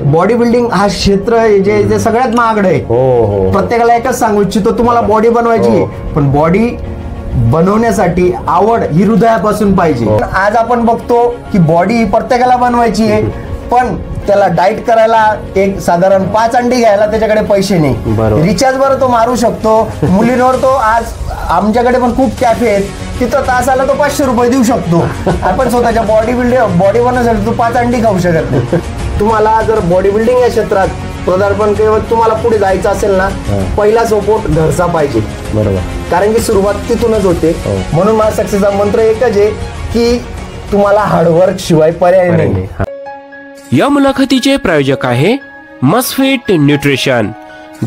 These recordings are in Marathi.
बॉडी बिल्डिंग हा क्षेत्र जे सगळ्यात महागडं आहे. हो. प्रत्येकाला एकच सांगू इच्छितो, तुम्हाला बॉडी बनवायची, पण बॉडी बनवण्यासाठी आवड ही हृदयापासून पाहिजे. आज आपण बघतो की बॉडी प्रत्येकाला बनवायची आहे, पण त्याला डाएट करायला एक साधारण 5 अंडी घ्यायला त्याच्याकडे पैसे नाही. रिचार्ज वर तो मारू शकतो. मुलींवर तो आज आमच्याकडे पण खूप कॅफे आहेत, तिथं तासाला तो 500 रुपये देऊ शकतो. आपण स्वतःच्या बॉडी बनवण्यासाठी तू 5 अंडी खाऊ शकत नाही. तुम्हाला जर बॉडी बिल्डिंग या क्षेत्रात पदार्पण किंवा तुम्हाला पुढे जायचं असेल ना, पहिला सपोर्ट घरचा पाहिजे. बरोबर. कारण की सुरुवात तिथूनच होते. म्हणून माझा सक्सेसचा मंत्र एकच आहे की तुम्हाला हार्डवर्क शिवाय पर्याय नाही. या मुलाखतीचे प्रायोजक आहे Musfit nutrition.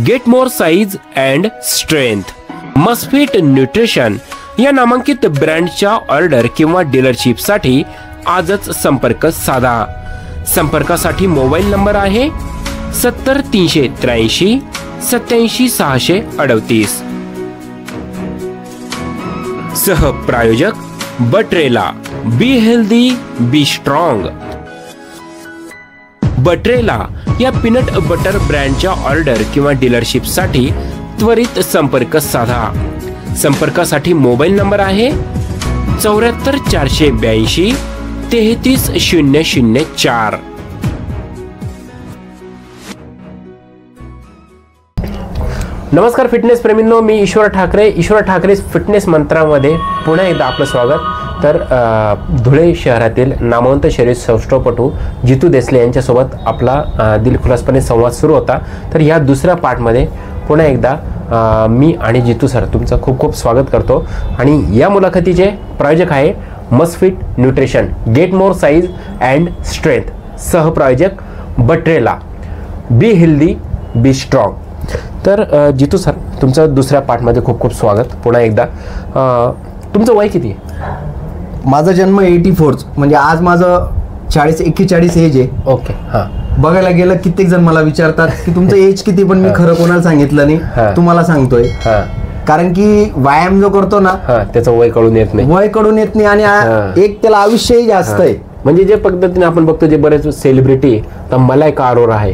Get more size and strength. Musfit nutrition या नामांकित ब्रँडच्या ऑर्डर किंवा डीलरशिपसाठी आजच संपर्क साधा. संपर्कासाठी मोबाईल नंबर आहे 70 383 87 638. सह प्रायोजक बट्रेला. Be healthy be strong. बट्रेला या पीनट बटर ब्रँडच्या ऑर्डर किंवा डीलरशिपसाठी त्वरित संपर्क साधा. संपर्कासाठी मोबाईल नंबर आहे 74 482 33 004. नमस्कार फिटनेस प्रेमींनो, मी ईश्वर ठाकरे. ईश्वर ठाकरे फिटनेस मंत्रामध्ये पुन्हा एकदा आपलं स्वागत. तर धुळे शहरातील नामवंत शरीर सौष्ठवपटू जितू देसले यांच्यासोबत आपला दिलखुलासपणे संवाद सुरू होता. तर ह्या दुसऱ्या पार्टमध्ये पुन्हा एकदा मी आणि जितू सर तुमचं खूप खूप स्वागत करतो. आणि या मुलाखतीचे प्रायोजक आहे Musfit nutrition. Get more size and strength. सहप्रायोजक बट्रेला. Be healthy be strong. तर जितू सर तुमचं दुसऱ्या पार्टमध्ये खूप खूप स्वागत पुन्हा एकदा. तुमचं वय किती आहे? माझा जन्म 84, म्हणजे आज माझं 41 एज आहे. ओके. हां. बघायला गेलं कित्येक जण मला विचारतात की तुमचं एज किती, पण मी खरं कोणाला सांगितलं नाही, तुम्हाला सांगतोय. कारण की व्यायाम जो करतो ना त्याचं वय कळून येत नाही. वय कळून येत नाही आणि एक त्याला आयुष्यही जास्त आहे. म्हणजे जे पद्धतीने आपण बघतो जे बरेच सेलिब्रिटी, तर मलायका अरोरा आहे,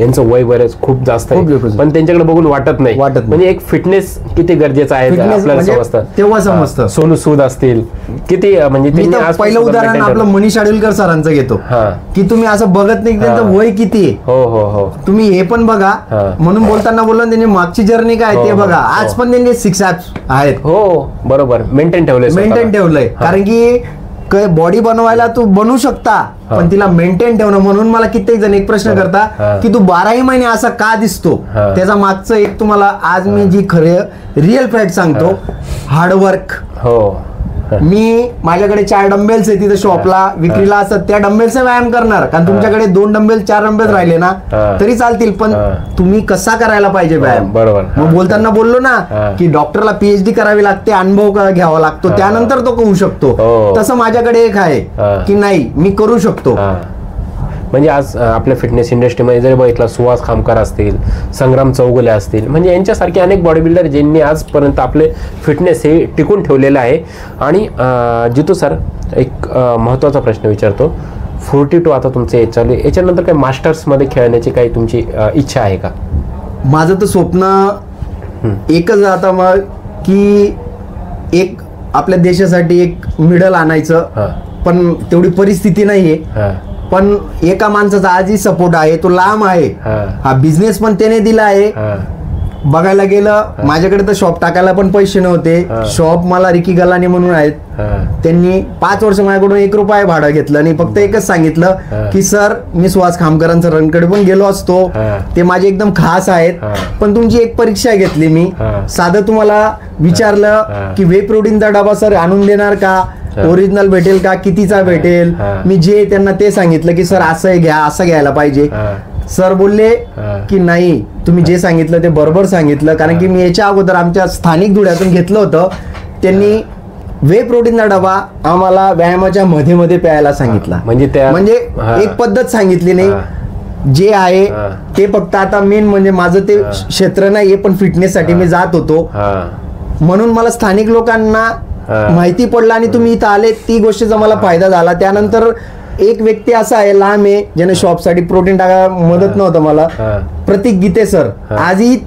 यांचं वय बरेच खूप जास्त आहे, पण त्यांच्याकडे बघून वाटत नाही. म्हणजे एक फिटनेस किती गरजेचं आहे आपल्याला समजतं, तेव्हा समजतं. सोनू सूद असतील किती, म्हणजे पहिलं उदाहरण आपलं मनीष आडुलकर सरांचं घेतो की तुम्ही असं बघत नाही त्यांचं वय किती आहे. हो. तुम्ही हे पण बघा. म्हणून बोलताना बोललो त्यांनी मागची जर्नी काय ते बघा. आज पण त्यांनी 6 ॲप्स आहेत. हो बरोबर. मेंटेन ठेवलंय. कारण की बॉडी बनवायला तू बनवू शकता, पण तिला मेंटेन ठेवणं. म्हणून मला कित्येक जण एक प्रश्न करता की तू 12ही महिने असा का दिसतो. त्याचा मागचं एक तुम्हाला आज मी जी खरे रिअल फॅक्ट सांगतो. हार्डवर्क. मी माझ्याकडे 4 डंबेल्स आहे तिथे शॉपला विक्रीला असतात. त्या डंबेल्सचा व्यायाम करणार, कारण तुमच्याकडे 2 डंबेल 4 डंबेल राहिले ना तरी चालतील, पण तुम्ही कसा करायला पाहिजे व्यायाम. बरोबर. मग बोलताना बोललो ना की डॉक्टरला PhD करावी लागते, अनुभव घ्यावा लागतो, त्यानंतर तो करू शकतो. तसं माझ्याकडे एक आहे की नाही, मी करू शकतो. म्हणजे आज आपल्या फिटनेस इंडस्ट्रीमध्ये जर बघितलं, सुहास खामकर असतील, संग्राम चौगुले असतील, म्हणजे यांच्यासारखे अनेक बॉडी बिल्डर ज्यांनी आजपर्यंत आपले फिटनेस हे टिकून ठेवलेलं आहे. आणि जितू सर एक महत्त्वाचा प्रश्न विचारतो. 42 आता तुमचं एज चालू आहे, याच्यानंतर काही मास्टर्समध्ये खेळण्याची काही तुमची इच्छा आहे का? माझं तर स्वप्न एकच आता मग की एक आपल्या देशासाठी एक मेडल आणायचं, पण तेवढी परिस्थिती नाहीये. पण एका माणसाचा आजही सपोर्ट आहे, तो लांब आहे. हा बिझनेस पण त्याने दिला आहे. बघायला गेलं माझ्याकडे तर शॉप टाकायला पण पैसे नव्हते. शॉप मला रिकी गलानी म्हणून आहेत, त्यांनी 5 वर्ष माझ्याकडून 1 रुपया भाडं घेतलं आणि फक्त एकच सांगितलं की सर मी सुहास खामकरांच्या रनकडे पण गेलो असतो, ते माझे एकदम खास आहेत, पण तुमची एक परीक्षा घेतली. मी साधं तुम्हाला विचारलं की वे प्रोटीनचा डबा सर आणून देणार का, ओरिजिनल भेटेल का, कितीचा भेटेल. मी जे त्यांना ते सांगितलं की सर असं घ्या, असं घ्यायला पाहिजे. सर बोलले की नाही, तुम्ही जे सांगितलं ते बरोबर सांगितलं. कारण की मी याच्या अगोदर आमच्या स्थानिक धुळ्यातून घेतलं होतं. त्यांनी वे प्रोटीनचा डबा आम्हाला व्यायामाच्या मध्ये मध्ये प्यायला सांगितला. म्हणजे एक पद्धत सांगितली नाही. जे आहे ते फक्त आता मेन म्हणजे माझं ते क्षेत्र नाहीये, पण फिटनेस साठी मी जात होतो. म्हणून मला स्थानिक लोकांना माहिती पडलं आणि तुम्ही इथं आले, ती गोष्टीचा मला फायदा झाला. त्यानंतर एक व्यक्ती असा आहे लांब आहे ज्याने शॉपसाठी प्रोटीन टाकायला मदत नव्हतं मला, प्रतीक गीते सर. आजही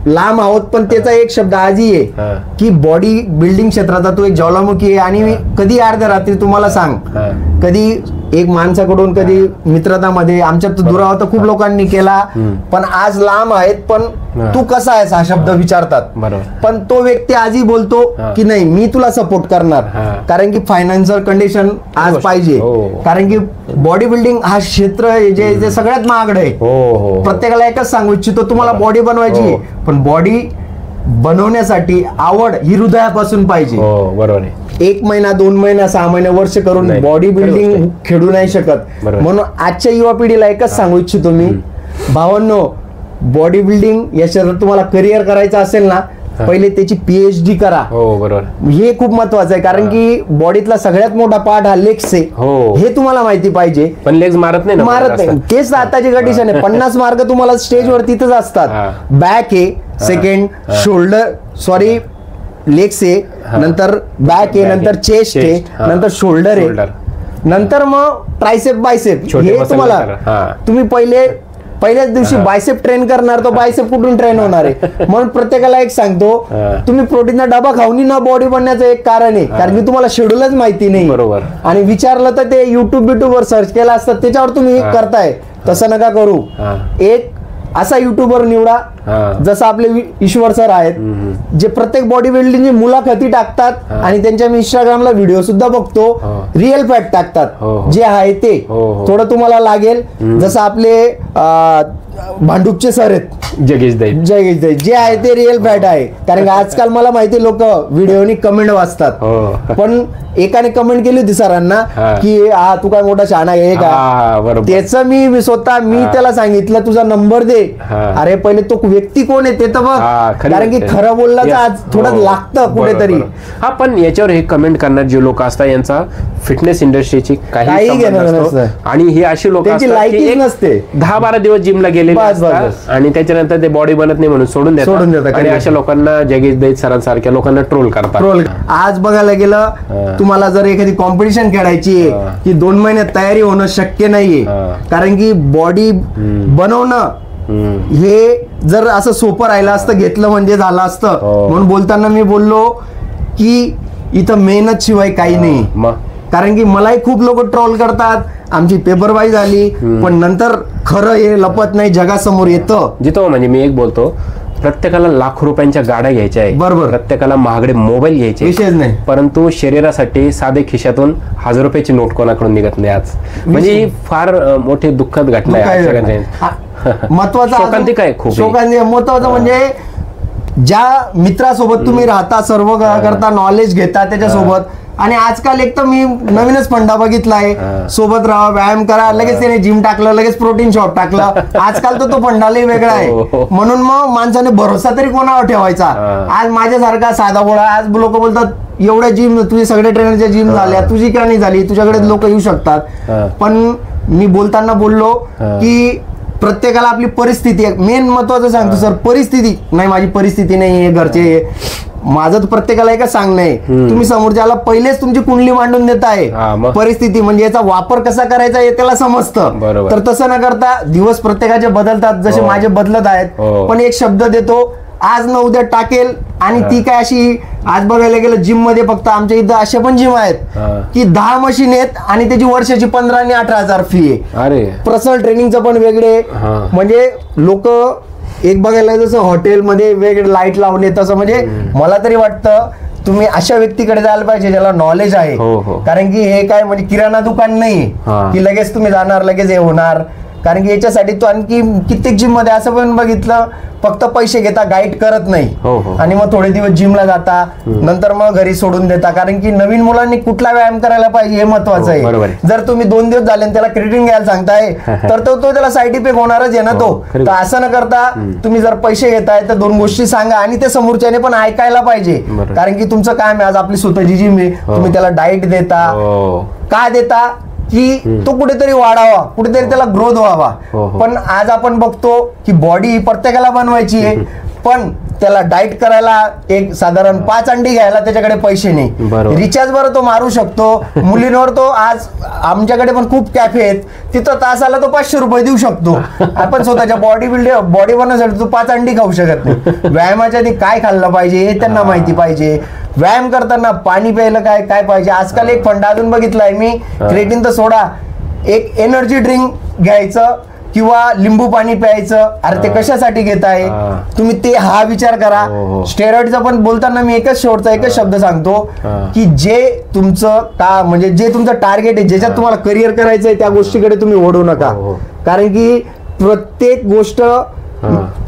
लांब आहोत पण त्याचा एक शब्द आजही आहे की बॉडी बिल्डिंग क्षेत्राचा तो एक ज्वालामुखी आहे. आणि कधी अर्ध्या रात्री तुम्हाला सांग, कधी एक माणसाकडून, कधी मित्रतामध्ये आमच्यात दुरावा तर खूप लोकांनी केला, पण आज लांब आहेत पण तू कसा आहेस हा शब्द विचारतात. पण तो व्यक्ती आजही बोलतो की नाही मी तुला सपोर्ट करणार, कारण की फायनान्शियल कंडिशन आज पाहिजे. कारण की बॉडी बिल्डिंग हा क्षेत्र जे सगळ्यात महागड आहे. प्रत्येकाला एकच सांगू इच्छितो, तुम्हाला बॉडी बनवायची पण बॉडी बनवण्यासाठी आवड ही हृदयापासून पाहिजे. बरोबर आहे. 1 महिना 2 महिना 6 महिने वर्ष करून बॉडी बिल्डिंग खेळू नाही शकत. म्हणून आजच्या युवा पिढीला एकच सांगू इच्छितो मी, भावांनो, बॉडी बिल्डिंग या क्षेत्रात तुम्हाला करिअर करायचं असेल ना, पहिले त्याची PhD करा. बरोबर. हे खूप महत्वाचं आहे, कारण की बॉडीतला सगळ्यात मोठा पार्ट हा लेग्स आहे. हे तुम्हाला माहिती पाहिजे. पण लेग्स मारत नाही. तेच आताची कंडिशन आहे. 50 मार्क तुम्हाला स्टेजवर तिथंच असतात. बॅक आहे, सेकंड शोल्डर, लेग्स आहे, नंतर बॅक आहे, नंतर चेस्ट आहे, नंतर शोल्डर आहे, नंतर मग ट्रायसेप बायसेप. हे तुम्हाला तुम्ही पहिल्याच दिवशी बायसेप ट्रेन करणार, तो बायसेप कुठून ट्रेन होणार आहे. म्हणून प्रत्येकाला एक सांगतो, तुम्ही प्रोटीनचा डबा खाऊन न बॉडी बनण्याचं एक कारण आहे, कारण की तुम्हाला शेड्यूलच माहिती नाही. बरोबर. आणि विचारलं तर ते युट्यूब वर सर्च केलं असतं, त्याच्यावर तुम्ही करताय. तसं नका करू. एक असा युट्यूबर निवडा जसं आपले ईश्वर सर आहेत, जे प्रत्येक बॉडी बिल्डिंगची मुलाखती टाकतात आणि त्यांच्या मी इंस्टाग्रामला व्हिडिओ सुद्धा बघतो, रिअल फॅक्ट टाकतात. जे आहे ते थोडं तुम्हाला लागेल. जसं आपले भांडुपचे सर आहेत, जगेश दैत, जे आहे ते रिअल फॅक्ट आहे. कारण आजकाल मला माहिती लोक व्हिडिओनी कमेंट वाचतात, पण एकाने कमेंट केली होती सरांना की हा तू काय मोठा शहाणा आहे का. त्याचं मी स्वतः त्याला सांगितलं तुझा नंबर दे. अरे पहिले तो व्यक्ती कोण आहे ते तर बघ, कारण की खरं बोललं आज थोडं लागतं कुठेतरी. हा, पण याच्यावर हे कमेंट करणार जे लोक असतात यांचा फिटनेस इंडस्ट्रीची काही आणि ही अशी लोक नसते. 10-12 दिवस जिमला गेलेले असतात आणि त्याच्यानंतर ते बॉडी बनत नाही म्हणून सोडून देतात. आणि अशा लोकांना जगेश दैत सरांसारख्या लोकांना ट्रोल करतात. आज बघायला गेलं, तुम्हाला जर एखादी कॉम्पिटिशन खेळायची आहे की 2 महिन्यात तयारी होणं शक्य नाहीये, कारण की बॉडी बनवणं हे जर असं सोपं राहिलं असतं, घेतलं म्हणजे झालं असतं. म्हणून बोलताना मी बोललो की इथं मेहनत शिवाय काही नाही. कारण की मलाही खूप लोक ट्रोल करतात, आमची पेपरबाई झाली, पण नंतर खरं हे लपत नाही, जगासमोर येतं. जिथं म्हणजे मी एक बोलतो, प्रत्येकाला लाखो रुपयांच्या गाड्या घ्यायच्या आहे, बरोबर, प्रत्येकाला महागडे मोबाईल घ्यायचे, विशेष नाही, परंतु शरीरासाठी साधे खिशातून 1000 रुपयाची नोट कोणाकडून निघत नाही आज. म्हणजे ही फार मोठी दुःखद घटना आहे. महत्वाचं काय खूप महत्वाचं म्हणजे ज्या मित्रासोबत तुम्ही राहता, सर्व करता, नॉलेज घेता त्याच्यासोबत. आणि आजकाल एक तर मी नवीनच फंडा बघितलाय, सोबत राहा, व्यायाम करा, लगेच त्याने जिम टाकलं, लगेच प्रोटीन शॉप टाकलं. आजकाल तर तो फंडालाही वेगळा आहे. म्हणून मग माणसाने भरोसा तरी कोणावर ठेवायचा. आज माझ्यासारखा साधा बोळा, आज लोक बोलतात एवढ्या जिम, तुझे सगळे ट्रेनरच्या जिम झाल्या, तुझी का नाही झाली, तुझ्याकडे लोक येऊ शकतात. पण मी बोलताना बोललो की प्रत्येकाला आपली परिस्थिती आहे, मेन महत्वाचं सांगतो सर, परिस्थिती नाही, माझी परिस्थिती नाही आहे, घरचे, माझं तर प्रत्येकाला एकच सांगणं आहे, तुम्ही समोरच्याला पहिलेच तुमची कुंडली मांडून देताय. परिस्थिती म्हणजे याचा वापर कसा करायचा हे त्याला समजतं. तर तसं न करता दिवस प्रत्येकाचे बदलतात, जसे माझे बदलत आहेत, पण एक शब्द देतो, आज न उद्या टाकेल. आणि ती काय अशी, आज बघायला गेलं जिम मध्ये फक्त आमच्या इथं अशा पण जिम आहेत की 10 मशीन आहेत आणि त्याची वर्षाची 15 आणि 18,000 फी आहे. पर्सनल ट्रेनिंगचं पण वेगळे. म्हणजे लोक एक बघायला जसं हॉटेलमध्ये वेगळे लाईट लावले, तसं म्हणजे मला तरी वाटतं तुम्ही अशा व्यक्तीकडे जायला पाहिजे ज्याला नॉलेज आहे. कारण की हे काय म्हणजे किराणा दुकान नाही की लगेच तुम्ही जाणार लगेच हे होणार. कारण की याच्यासाठी तो आणखी कित्येक जिम मध्ये असं पण बघितलं, फक्त पैसे घेता, गाईड करत नाही, आणि मग थोडे दिवस जिमला जाता, नंतर मग घरी सोडून देता. कारण की नवीन मुलांनी कुठला व्यायाम करायला पाहिजे हे महत्वाचं आहे. जर तुम्ही 2 दिवस झाले त्याला क्रिएटिन घ्यायला सांगताय तर तो त्याला साईड इफेक्ट होणारच आहे ना. तो तर असं न करता तुम्ही जर पैसे घेताय तर 2 गोष्टी सांगा आणि ते समोरच्याने पण ऐकायला पाहिजे. कारण की तुमचं काम आहे, आज आपली स्वतःची जिम आहे, तुम्ही त्याला डाएट देता, का देता की तो कुठेतरी वाढावा, कुठेतरी त्याला ग्रोथ व्हावा. पण आज आपण बघतो की बॉडी प्रत्येकाला बनवायची आहे, पण त्याला डाएट करायला एक साधारण 5 अंडी घ्यायला त्याच्याकडे पैसे नाही. रिचार्ज बरं तो मारू शकतो. मुलींवर तो आज आमच्याकडे पण खूप कॅफे आहेत, तिथं तासाला तो 500 रुपये देऊ शकतो. आपण स्वतःच्या बॉडी बनवण्यासाठी तो 5 अंडी खाऊ शकत नाही. व्यायामाच्या आधी काय खाल्लं पाहिजे हे त्यांना माहिती पाहिजे. व्यायाम करताना पाणी प्यायला काय काय पाहिजे. आजकाल एक फंड अजून बघितलाय मी, क्रेटिन तर सोडा, एक एनर्जी ड्रिंक घ्यायचं किंवा लिंबू पाणी प्यायचं. अरे ते कशासाठी घेताय तुम्ही, ते हा विचार करा. स्टेरॉइडचा पण बोलताना मी एकच शब्द सांगतो की जे तुमचं का म्हणजे जे तुमचं टार्गेट आहे, ज्याच्यात तुम्हाला करिअर करायचं आहे त्या गोष्टीकडे तुम्ही ओढू नका. कारण की प्रत्येक गोष्ट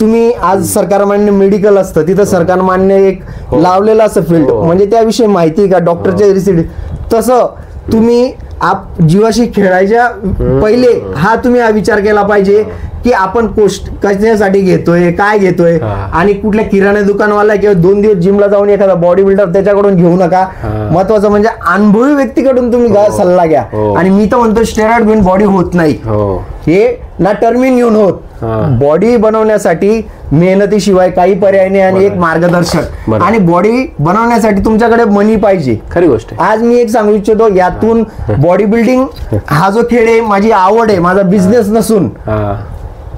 तुम्ही आज सरकार मान्य मेडिकल असतं, तिथं सरकार मान्य एक लावलेलं असं फील्ड, म्हणजे त्याविषयी माहिती का डॉक्टरच्या रिसिट. तसं तुम्ही जीवाशी खेळायच्या पहिले हा तुम्ही हा विचार केला पाहिजे की आपण कशासाठी घेतोय, काय घेतोय. आणि कुठल्या किराणा दुकानवाला किंवा 2 दिवस जिमला जाऊन एखादा बॉडी बिल्डर त्याच्याकडून घेऊ नका. महत्वाचं म्हणजे अनुभवी व्यक्तीकडून तुम्ही सल्ला घ्या. आणि मी तर म्हणतो स्टेरॉइड घेऊन बॉडी होत नाही, हे ना टर्मिन घेऊन होत. बॉडी बनवण्यासाठी मेहनतीशिवाय काही पर्याय नाही आणि एक मार्गदर्शक. आणि बॉडी बनवण्यासाठी तुमच्याकडे मनी पाहिजे. खरी गोष्ट. आज मी एक सांगू इच्छितो, यातून बॉडी बिल्डिंग हा जो खेळ आहे माझी आवड आहे, माझा बिझनेस नसून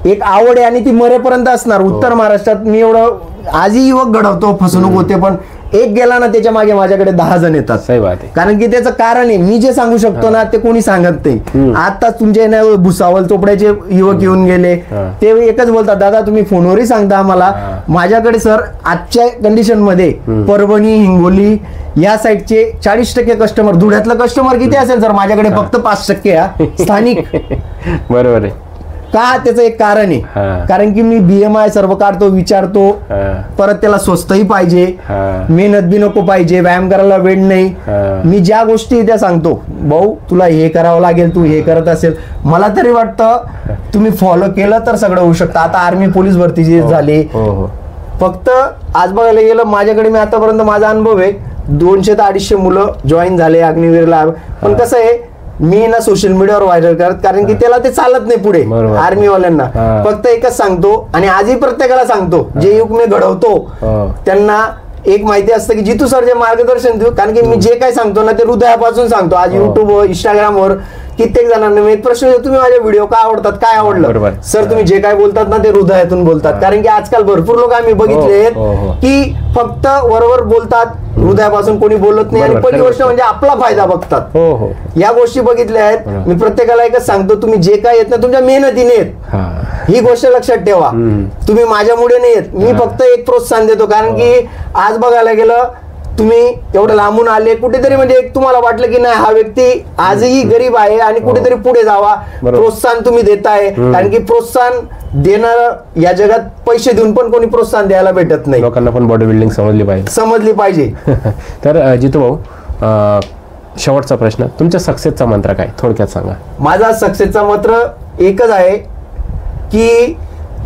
एक आवड आहे आणि ती मरेपर्यंत असणार. उत्तर महाराष्ट्रात मी एवढं आजही युवक घडवतो, फसवणूक होते, पण एक गेला ना त्याच्या मागे माझ्याकडे 10 जण येतात. सही बात आहे. कारण की त्याचं कारण आहे, मी जे सांगू शकतो ना ते कोणी सांगत नाही. आता तुमच्या भुसावळ चोपड्याचे युवक येऊन गेले, ते एकच बोलतात, दादा तुम्ही फोनवरही सांगता आम्हाला. माझ्याकडे सर आजच्या कंडिशन मध्ये परभणी, हिंगोली या साईडचे 40% कस्टमर, धुळ्यातलं कस्टमर किती असेल सर, माझ्याकडे फक्त 5% स्थानिक. बरोबर आहे. का त्याचं एक कारण आहे, कारण की मी BMI सर्व काढतो, विचारतो, परत त्याला स्वस्तही पाहिजे, मेहनत बी नको पाहिजे, व्यायाम करायला वेळ नाही. मी ज्या गोष्टी त्या सांगतो, भाऊ तुला हे करावं लागेल, तू हे करत असेल, मला तरी वाटतं तुम्ही फॉलो केलं तर सगळं होऊ शकतं. आता आर्मी पोलीस भरती जी झाली, फक्त आज बघायला गेलं माझ्याकडे, मी आतापर्यंत माझा अनुभव आहे 200 ते 250 मुलं जॉईन झाले अग्निवीरला. पण कसं आहे, मी ना सोशल मीडियावर व्हायरल करत, कारण की त्याला ते चालत नाही पुढे आर्मीवाल्यांना. फक्त एकच सांगतो आणि आजही प्रत्येकाला सांगतो, जे युग मी घडवतो त्यांना एक माहिती असतं की जितू सर जे मार्गदर्शन देऊ, कारण की मी जे काय सांगतो ना ते हृदयापासून सांगतो. आज युट्यूबवर, इंस्टाग्रामवर कित्येक जणांना मी प्रश्न, तुम्ही माझे व्हिडिओ का आवडतात, काय आवडलं सर, तुम्ही जे काय बोलतात ना ते हृदयातून बोलतात. कारण की आजकाल भरपूर लोक आम्ही बघितले की फक्त वरवर बोलतात, हृदयापासून कोणी बोलत नाही. आणि पहिली गोष्ट म्हणजे आपला फायदा बघतात. या गोष्टी बघितल्या आहेत. मी प्रत्येकाला एकच सांगतो, तुम्ही जे काय येत ना तुमच्या मेहनतीने येत, ही गोष्ट लक्षात ठेवा. तुम्ही माझ्यामुळे नाही येत, मी फक्त एक प्रोत्साहन देतो. कारण की आज बघायला गेलं तुम्ही एवढं लांबून आले, कुठेतरी म्हणजे एक तुम्हाला वाटलं की नाही हा व्यक्ती आजही गरीब आहे आणि कुठेतरी पुढे जावा, प्रोत्साहन तुम्ही देताय. कारण की प्रोत्साहन देणार या जगात पैसे देऊन पण कोणी प्रोत्साहन द्यायला भेटत नाही. लोकांना पण बॉडी बिल्डिंग समजली पाहिजे. तर जितू भाऊ, शेवटचा प्रश्न, तुमच्या सक्सेसचा मंत्र काय, थोडक्यात सांगा. माझा सक्सेसचा मंत्र एकच आहे की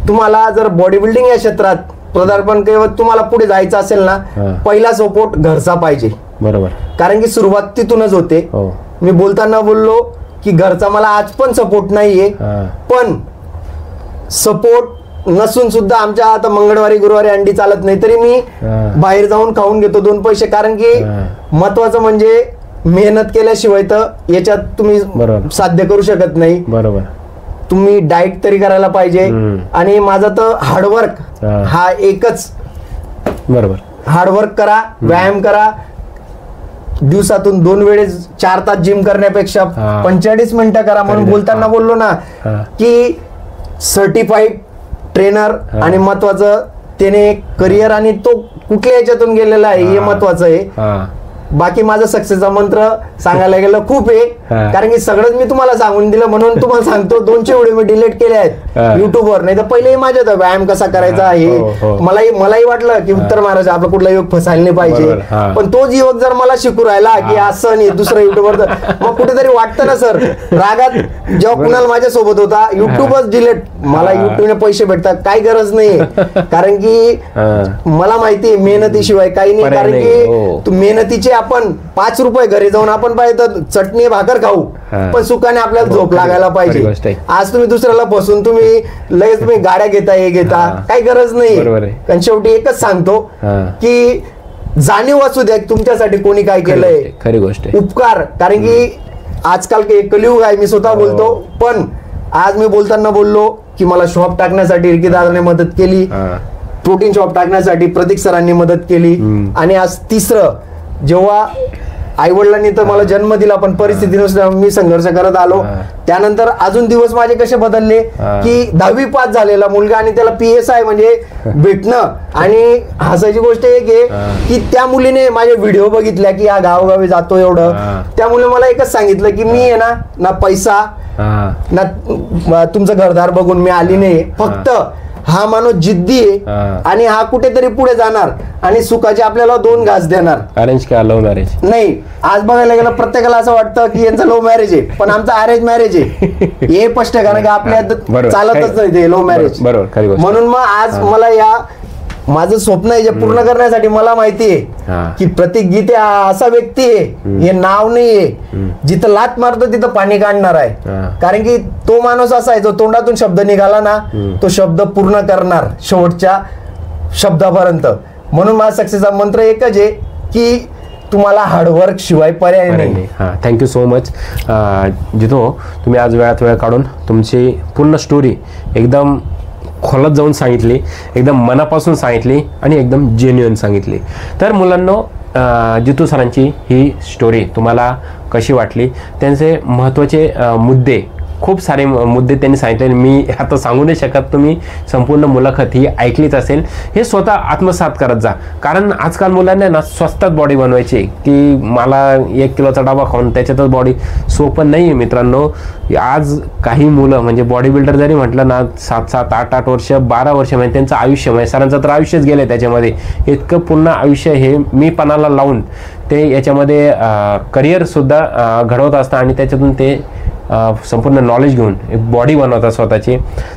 तुम्हाला जर बॉडी बिल्डिंग या क्षेत्रात पदार्पण किंवा तुम्हाला पुढे जायचं असेल ना, पहिला सपोर्ट घरचा पाहिजे. बरोबर. कारण की सुरुवात तिथूनच होते. मी बोलताना बोललो की घरचा मला आज पण सपोर्ट नाहीये, पण सपोर्ट नसून सुद्धा आमच्या आता मंगळवारी गुरुवारी अंडी चालत नाही, तरी मी बाहेर जाऊन खाऊन घेतो 2 पैसे. कारण की महत्वाचं म्हणजे मेहनत केल्याशिवाय तर याच्यात तुम्ही साध्य करू शकत नाही. बरोबर. तुम्ही डाएट तरी करायला पाहिजे. आणि माझा तर हार्डवर्क हा एकच. बरोबर. हार्डवर्क करा, व्यायाम करा, दिवसातून 2 वेळेस 4 तास जिम करण्यापेक्षा 45 मिनिटं करा. म्हणून बोलताना बोललो ना की सर्टिफाईड ट्रेनर, आणि महत्वाचं त्याने करिअर आणि तो कुठल्या याच्यातून गेलेला आहे हे महत्वाचं आहे. बाकी माझा सक्सेसचा मंत्र सांगायला गेलं खूप आहे, कारण की सगळंच मी तुम्हाला सांगून दिलं. म्हणून तुम्हाला सांगतो 200 व्हिडिओ मी डिलीट केले आहेत युट्यूबवर. नाही तर पहिले माझ्यात व्यायाम कसा करायचा हे मलाही वाटलं की उत्तर महाराष्ट्र आपला कुठला युवक फसायला नाही पाहिजे. पण तोच युवक जर मला शिकू राहिला की असं नाही दुसरं युट्यूबवर, मग कुठेतरी वाटतं ना सर, रागात जेव्हा कुणाला माझ्यासोबत होता युट्यूबच डिलीट. मला युट्यूबने पैसे भेटतात, काही गरज नाही. कारण की मला माहिती आहे मेहनतीशिवाय काही नाही. कारण की मेहनतीचे आपण 5 रुपये घरी जाऊन आपण पाहिजे तर चटणी भाकर खाऊ, पण सुखाने आपल्याला झोप लागायला पाहिजे. आज तुम्ही दुसऱ्याला बसून तुम्ही लगेच तुम्ही गाड्या घेता हे घेता, काही गरज नाही. कारण शेवटी एकच सांगतो की जाणीव असू द्या तुमच्यासाठी कोणी काय केलंय, खरी गोष्ट उपकार. कारण की आजकाल कलियुग आहे, मी स्वतः बोलतो. पण आज मी बोलताना बोललो की मला शॉप टाकण्यासाठी रिकी दादाने मदत केली, प्रोटीन शॉप टाकण्यासाठी प्रतीक सरांनी मदत केली, आणि आज तिसरं जेव्हा आई वडिलांनी तर मला जन्म दिला पण परिस्थितीनुसार मी संघर्ष करत आलो. त्यानंतर अजून दिवस माझे कसे बदलले की 10वी पास झालेला मुलगा आणि त्याला PSI म्हणजे भेटणं. आणि हसायची गोष्ट एक आहे की त्या मुलीने माझे व्हिडिओ बघितल्या की हा गावोगावी जातो एवढं, त्यामुळे मला एकच सांगितलं की मी आहे ना पैसा ना तुमचं घरदार बघून मी आली नाही, फक्त हा माणूस जिद्दी आहे आणि हा कुठेतरी पुढे जाणार आणि सुखाचे आपल्याला 2 घास देणार. अरेंज का लव्ह मॅरेज नाही, आज बघायला गेलं प्रत्येकाला असं वाटतं की यांचं लव्ह मॅरेज आहे, पण आमचं अरेंज मॅरेज आहे. हे स्पष्ट कारण की आपल्या चालतच नाही ते लव्ह मॅरेज. म्हणून मग आज मला या माझं स्वप्न आहे जे पूर्ण करण्यासाठी मला माहिती आहे की प्रतीक गीते हा असा व्यक्ती आहे, हे नाव नाहीये, जिथं लात मारतो तिथं पाणी काढणार आहे. कारण की तो माणूस असा आहे जो तोंडातून शब्द निघाला ना तो शब्द पूर्ण करणार शेवटच्या शब्दापर्यंत. म्हणून माझा सक्सेसचा मंत्र एकच आहे की तुम्हाला हार्डवर्क शिवाय पर्याय नाही. थँक्यू सो मच जितो, तुम्ही आज वेळात वेळ काढून तुमची पूर्ण स्टोरी एकदम खोलात जाऊन सांगितली, एकदम मनापासून सांगितली आणि एकदम जेन्युइन सांगितली. तर मुलांनो, जितू सरांची ही स्टोरी तुम्हाला कशी वाटली, त्यांचे महत्त्वाचे मुद्दे, खूप सारे मुद्दे त्यांनी सांगितले, मी आता सांगू नाही शकत. तुम्ही संपूर्ण मुलाखत ही ऐकलीच असेल. हे स्वतः आत्मसात करत जा, कारण आजकाल मुलांना ना स्वस्तात बॉडी बनवायची की मला 1 किलोचा डबा खाऊन त्याच्यातच बॉडी, सोपं नाही आहे मित्रांनो. आज काही मुलं म्हणजे बॉडी बिल्डर जरी म्हटलं ना 7-7, 8-8 वर्ष, 12 वर्ष म्हणजे त्यांचं आयुष्य, म्हणजे सरांचं तर आयुष्यच गेलं त्याच्यामध्ये. इतकं पूर्ण आयुष्य हे मी पणाला लावून ते याच्यामध्ये करिअरसुद्धा घडवत असतात आणि त्याच्यातून ते संपूर्ण नॉलेज घेऊन एक बॉडी बनवतात स्वतःची.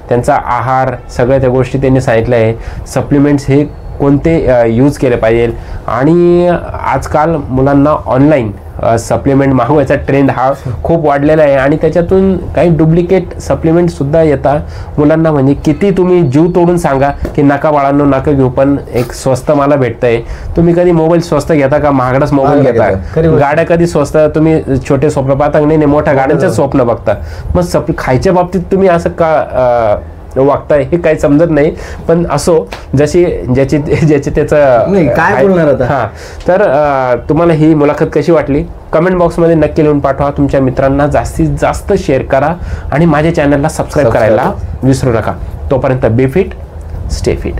त्यांचा आहार, सगळ्या त्या गोष्टी त्यांनी सांगितल्या आहे. सप्लिमेंट्स हे कोणते यूज केले पाहिजे. आणि आजकाल मुलांना ऑनलाईन सप्लिमेंट मागवायचा ट्रेंड हा खूप वाढलेला आहे आणि त्याच्यातून काही डुप्लिकेट सप्लिमेंटसुद्धा येतात मुलांना. म्हणजे किती तुम्ही जीव तोडून सांगा की नका बाळांनो नका घेऊ, पण एक स्वस्त मला भेटतंय. तुम्ही कधी मोबाईल स्वस्त घेता का? महागडाच मोबाईल घेता. गाड्या कधी स्वस्त, तुम्ही छोटे स्वप्न पाहता नाही, मोठ्या गाड्यांचं स्वप्न बघता. मग खायच्या बाबतीत तुम्ही असं का वागताय हे काही समजत नाही. पण असो, ज्याची त्याचं काय बोलणार आता. हा, तर तुम्हाला ही मुलाखत कशी वाटली कमेंट बॉक्समध्ये नक्की लिहून पाठवा. तुमच्या मित्रांना जास्तीत जास्त शेअर करा आणि माझ्या चॅनलला सबस्क्राईब करायला विसरू नका. तोपर्यंत बी फिट, स्टे फिट.